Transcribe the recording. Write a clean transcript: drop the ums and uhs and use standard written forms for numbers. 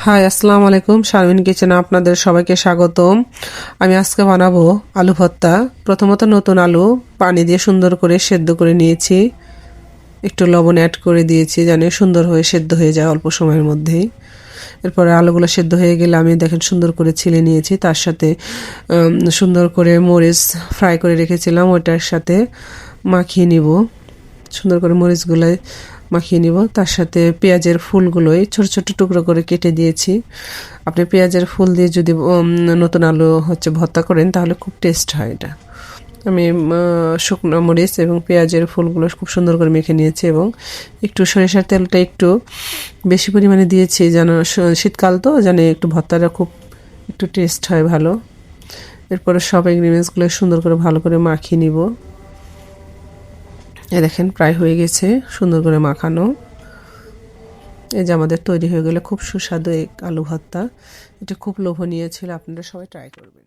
High, আসসালামু আলাইকুম। শারমিন কিচেনে আপনাদের সবাইকে স্বাগতম। আমি আজকে বানাবো আলু ভর্তা। প্রথমত নতুন আলু পানি দিয়ে সুন্দর করে সেদ্ধ করে নিয়েছি, একটু লবণ অ্যাড করে দিয়েছি যেন সুন্দর হয়ে সেদ্ধ হয়ে যায় অল্প সময়ের মধ্যেই। এরপরে আলুগুলো সেদ্ধ হয়ে গেলে আমি দেখেন সুন্দর করে ছিলে নিয়েছি, তার সাথে সুন্দর করে মরিচ ফ্রাই করে রেখেছিলাম ওইটার সাথে মাখিয়ে নিব। সুন্দর করে মরিচগুলো মাখিয়ে নিব, তার সাথে পেঁয়াজের ফুলগুলোই ছোট ছোট টুকরো করে কেটে দিয়েছি। আপনি পেঁয়াজের ফুল দিয়ে যদি নতুন আলু ভর্তা করেন তাহলে খুব টেস্ট হয় এটা। আমি শুকনো মরিচ এবং পেঁয়াজের ফুলগুলো খুব সুন্দর করে মেখে নিয়েছি এবং একটু সরিষার তেলটা একটু বেশি পরিমাণে দিয়েছি যেন শীতকাল তো যেন একটু ভর্তাটা খুব একটু টেস্ট হয় ভালো। এরপরে সব ইনগ্রিডিয়েন্টসগুলো সুন্দর করে ভালো করে মাখিয়ে নিব। এই দেখেন প্রায় হয়ে গেছে সুন্দর করে মাখানো। এই যে আমাদের তৈরি হয়ে গেলে খুব সুস্বাদু এক আলু ভর্তা। এটা খুব লোভনীয় ছিল, আপনারা সবাই ট্রাই করবেন।